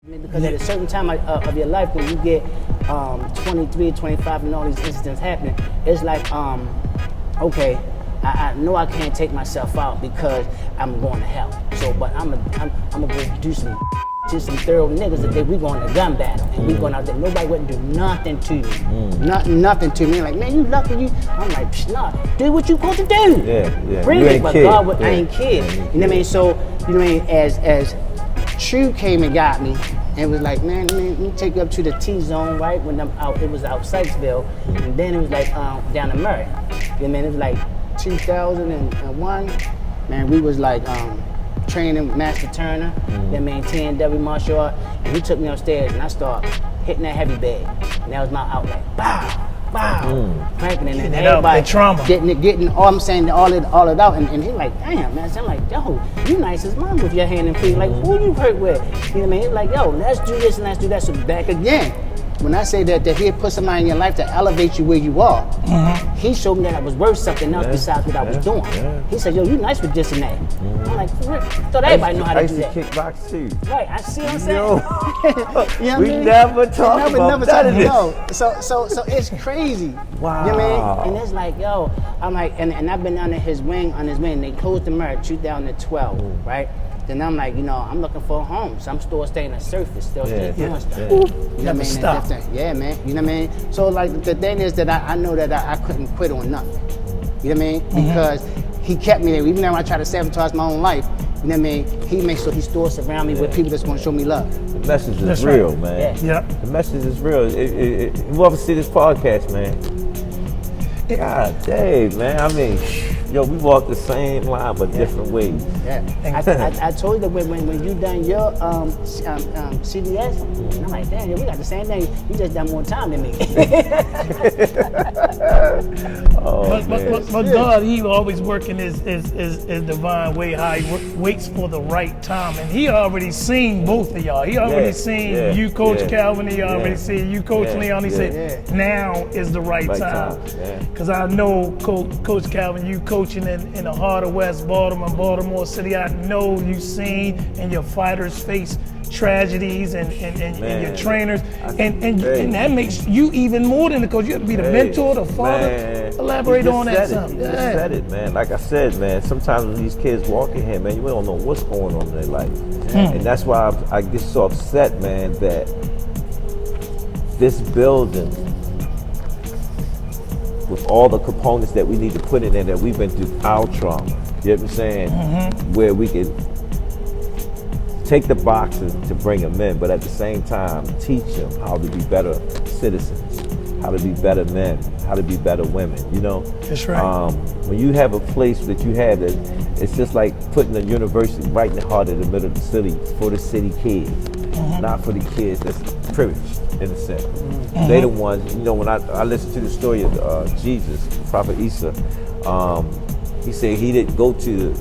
Because at a certain time of your life, when you get 23, 25, and all these incidents happening, it's like, okay, I know I can't take myself out because I'm going to hell. So, but I'm gonna go do some thorough niggas today. We going to gun battle, and we going out there. Nobody wouldn't do nothing to me. Nothing to me. Like, man, you lucky you. I'm like, nah, do what you supposed to do. Yeah. Bring it, but God, I ain't kid. You know what I mean? So, you know what I mean? As True came and got me, and was like, man, let me take you up to the T-zone, right? When I'm out, it was out Sykesville, and then it was like down to Murray. You know what I mean? It was like 2001. Man, we was like training Master Turner, then maintain W martial art, and he took me upstairs, and I started hitting that heavy bag, and that was my outlet. Bow. Cranking and everybody trauma. Getting all I'm saying, all it out, and he like, damn, man. So I'm like, yo, you nice as mom with your hand and feet. Like, who you hurt with? You know what I mean? He's like, yo, let's do this and let's do that. So back again, when I say that he'll put somebody in your life to elevate you where you are, he showed me that I was worth something else besides what I was doing. He said, yo, you nice with this and that. I'm like, for real? I thought everybody knew how to do that. I used to kickbox too. Right, I see what I'm saying. Yo, you know we never talk about none of this. So it's crazy. Wow. You know what I mean? And it's like, yo, I'm like, and I've been under his wing, They closed the Merc 2012, right? Then I'm like, you know, I'm looking for a home. So I'm still staying on the surface, still doing stuff. You know what I mean? Stop. Yeah, man. You know what I mean? So like the thing is that I know that I couldn't quit on nothing. You know what I mean? Because he kept me there. Even though I try to sabotage my own life, you know what I mean? He makes sure he still surround me with people that's going to show me love. The message is real, right. man. Yeah. The message is real. Whoever see this podcast, man, God dang, man. I mean, yo, we walk the same line but different ways. Yeah. I told you that when you done your CDS, and I'm like, damn, we got the same thing. You just done more time than me. But God, he always working his divine way, how he waits for the right time. And he already seen both of y'all. He already seen you, Coach Calvin. He already seen you, Coach Leon. He said, now is the right time. Because I know, Coach Calvin, you coaching in the heart of West Baltimore City. I know you seen and your fighters face tragedies and your trainers. And that makes you even more than the coach. You have to be the mentor, the father. Man, elaborate on that. You just said it, man. Like I said, man, sometimes when these kids walk in here, man, you don't know what's going on in their life. And that's why I get so upset, man, that this building, with all the components that we need to put in there, that we've been through our trauma, you know what I'm saying? Where we could take the boxers to bring them in, but at the same time, teach them how to be better citizens, how to be better men, how to be better women, you know? That's right. When you have a place that you have that, it's just like putting a university right in the heart of the middle of the city for the city kids, not for the kids that's privileged, in a sense. They the ones, you know, when I listen to the story of Jesus, Prophet Isa, he said he didn't go to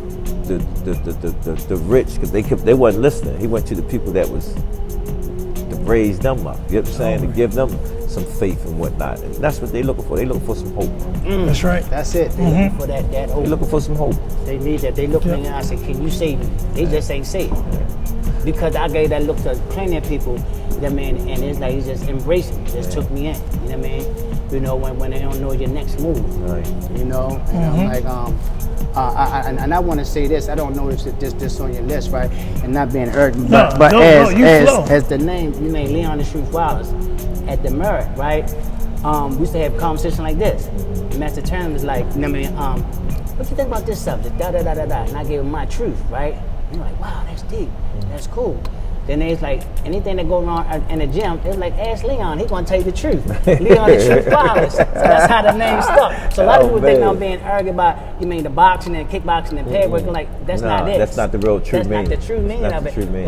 the rich because they wasn't listening. He went to the people that was to raise them up. You know what I'm saying? To give them some faith and whatnot. And that's what they looking for. They looking for some hope. That's right. That's it. They looking for that hope. They looking for some hope. They need that. They look at me and I say, can you save me? They just ain't saved. Because I gave that look to plenty of people, you know what I mean? And it's like, he just embraced me, just took me in, you know what I mean? You know, when they don't know your next move, you know? And I'm like, and I want to say this, I don't know if this on your list, right? And not being urgent, but as the name, you name Leon the Street Wallace at the Merritt, right? We used to have conversations like this. Master Turner was like, you know what I mean? What you think about this subject? Da-da-da-da-da. And I gave him my truth, right? And you're like, wow, that's deep. That's cool. Then there's like anything that goes on in the gym, it's like, ask Leon, he's gonna tell you the truth. Leon the Truth Wallace. So that's how the name stuck. So a lot of people think I'm being arrogant about, you mean the boxing and kickboxing and pad working, like that's not it. That's not the real true meaning. That's not the true meaning of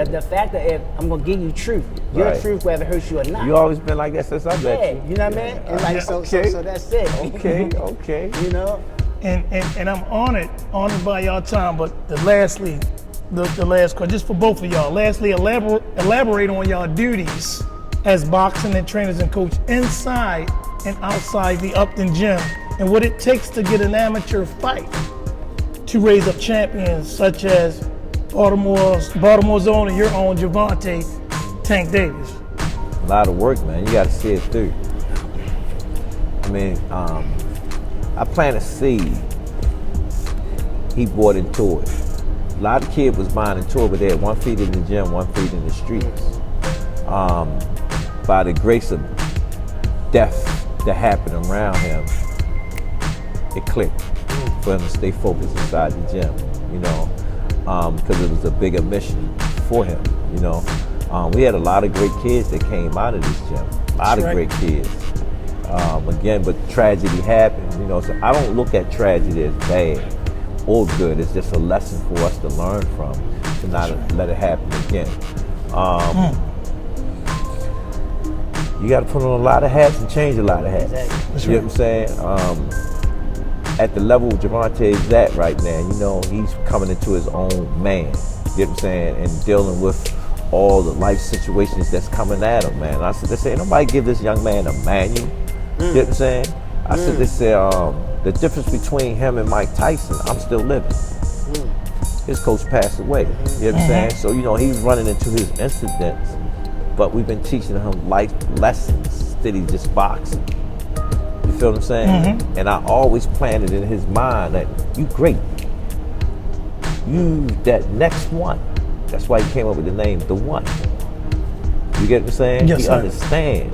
it. The fact that if I'm gonna give you truth, your truth whether it hurts you or not. You always been like that since I met you. You know what I mean? And like so that's it. Okay. You know? And I'm honored by y'all time, but lastly, the last question, just for both of y'all. Lastly, elaborate on y'all duties as boxing and trainers and coach inside and outside the Upton gym, and what it takes to get an amateur fight to raise up champions such as Baltimore Zone and your own Javante Tank Davis? A lot of work, man. You got to see it through. I mean, I planted a seed. He bought into it. A lot of kids was buying into it, but they had 1 feet in the gym, 1 feet in the streets. By the grace of death that happened around him, it clicked for him to stay focused inside the gym, you know, because it was a bigger mission for him, you know. We had a lot of great kids that came out of this gym, a lot of great kids. Again, but tragedy happened, you know, so I don't look at tragedy as bad or good. It's just a lesson for us to learn from, to not let it happen again. You got to put on a lot of hats and change a lot of hats. Exactly. You know what I'm saying? At the level Javante is at right now, you know, he's coming into his own man. You know what I'm saying? And dealing with all the life situations that's coming at him, man. I said, they say, nobody give this young man a manual. You know what I'm saying? I said, they say, the difference between him and Mike Tyson, I'm still living. His coach passed away. You know what I'm saying? So, you know, he's running into his incidents, but we've been teaching him life lessons instead of just boxing. You feel what I'm saying? And I always planted in his mind that you great. You that next one. That's why he came up with the name The One. You get what I'm saying? Yes, he sir. understands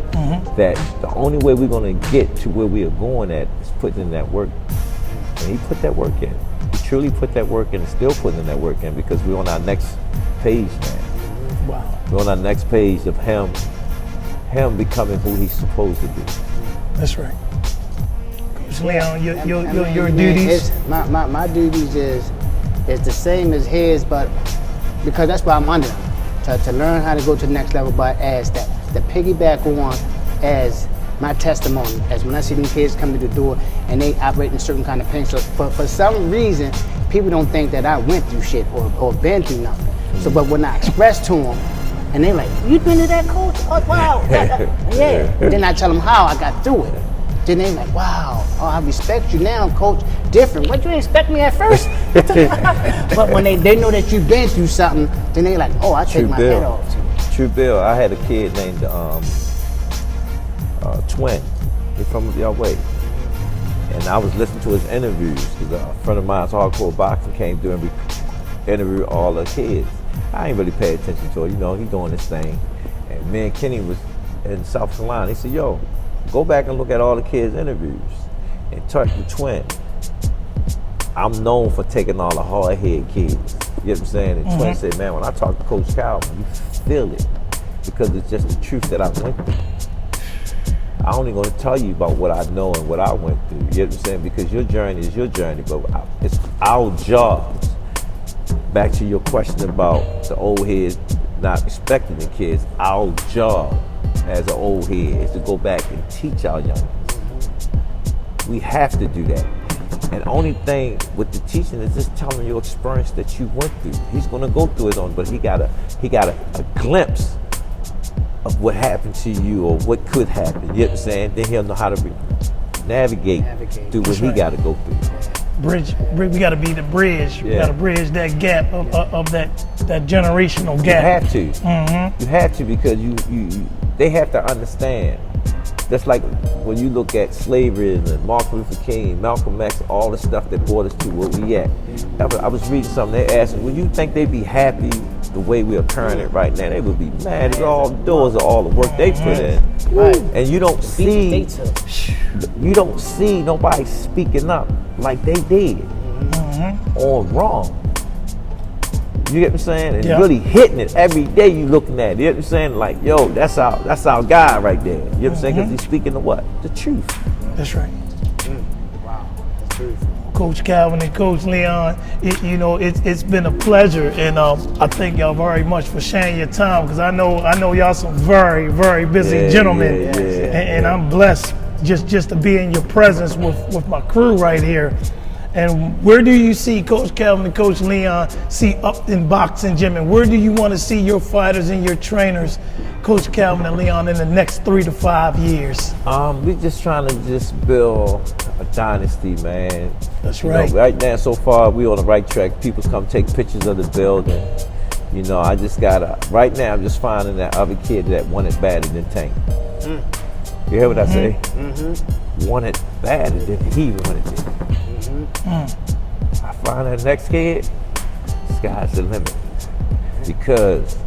that the only way we're going to get to where we are going at is putting in that work. And he put that work in. He truly put that work in and still putting in that work in, because we're on our next page now. Wow. We're on our next page of him becoming who he's supposed to be. That's right. Coach Leon, your Man, duties. my duties is the same as his, but because that's why I'm under him. To learn how to go to the next level, but as the piggyback on as my testimony, as when I see them kids come to the door and they operate in a certain kind of pain. So for some reason, people don't think that I went through shit or been through nothing. So, but when I express to them, and they like, you been to that, coach? Oh, wow. Yeah. And then I tell them how I got through it. Then they like, wow, oh, I respect you now, coach. Different. What, you didn't expect me at first? But when they know that you've been through something, then they like, oh, I take my head off. True Bill. I had a kid named Twin. He's from your way. And I was listening to his interviews because a friend of mine's hardcore boxing came through and interviewed all the kids. I ain't really pay attention to it. You know, he's doing this thing. And me and Kenny was in South Carolina. He said, yo, go back and look at all the kids' interviews and talk to Twin. I'm known for taking all the hard-headed kids. You know what I'm saying? And Twin said, man, when I talk to Coach Calvin, you feel it because it's just the truth that I went through. I only going to tell you about what I know and what I went through. You know what I'm saying? Because your journey is your journey, but it's our jobs. Back to your question about the old heads not respecting the kids, our job as an old head is to go back and teach our young ones. We have to do that. And the only thing with the teaching is just telling your experience that you went through. He's gonna go through his own, but he got a glimpse of what happened to you or what could happen. You know what I'm saying? Then he'll know how to navigate through what he got to go through. Bridge. We got to be the bridge. We Yeah. got to bridge that gap of that generational gap. You have to. You have to, because they have to understand. That's like when you look at slavery and Martin Luther King, Malcolm X, all the stuff that brought us to where we at. I was reading something, they asked me, would you think they'd be happy the way we are current it right now? They would be mad. It's all doors of all the work they put in. Right. And you don't see nobody speaking up like they did on wrong. You get what I'm saying? And really hitting it every day. You looking at it. You know what I'm saying? Like, yo, that's our guy right there. You know what I'm saying? Because he's speaking the what? The truth. That's right. Wow, the truth. Coach Calvin and Coach Leon, it's been a pleasure, and I thank y'all very much for sharing your time, because I know y'all some very, very busy gentlemen, and I'm blessed just to be in your presence with my crew right here. And where do you see Coach Calvin and Coach Leon see Upton Boxing Gym, and where do you want to see your fighters and your trainers, Coach Calvin and Leon, in the next 3 to 5 years? We're just trying to build a dynasty, man. That's right. Right now, so far, we on the right track. People come take pictures of the building. You know, I just gotta, right now I'm just finding that other kid that wanted better than Tank. You hear what I say? Wanted better than he wanted it. I find that next kid, sky's the limit. Because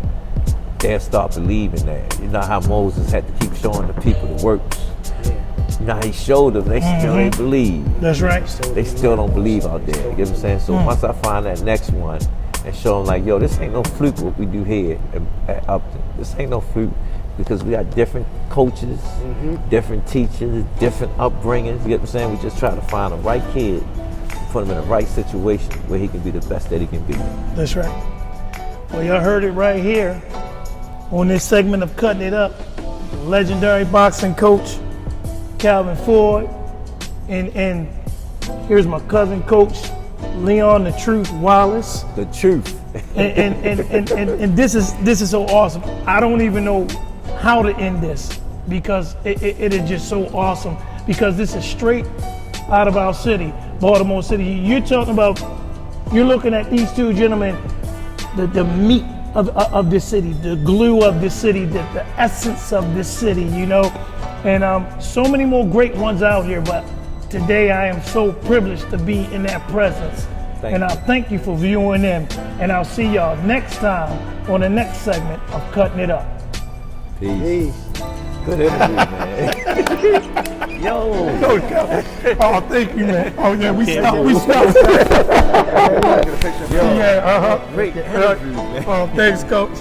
they'll start believing that. You know how Moses had to keep showing the people the works. You know how he showed them, they still ain't believe. That's right. They still don't believe out there. You get what I'm saying? So once I find that next one and show them like, yo, this ain't no fluke what we do here at Upton. This ain't no fluke because we got different coaches, different teachers, different upbringings. You get what I'm saying? We just try to find the right kid, put him in the right situation where he can be the best that he can be. That's right. Well, y'all heard it right here on this segment of Cutting It Up. Legendary boxing coach, Calvin Ford, and here's my cousin coach, Leon the Truth Wallace. The truth. and this is so awesome. I don't even know how to end this because it is just so awesome because this is straight out of our city, Baltimore City. You're talking about, you're looking at these two gentlemen, the meat of this city, the glue of this city, the essence of this city, you know. And so many more great ones out here, but today I am so privileged to be in their presence. And I thank you for viewing in, and I'll see y'all next time on the next segment of Cutting It Up. Peace. Good interview, man. Yo. Oh, thank you, man. Oh, yeah, we stopped. Yeah, Great interview, man. Oh, thanks, coach.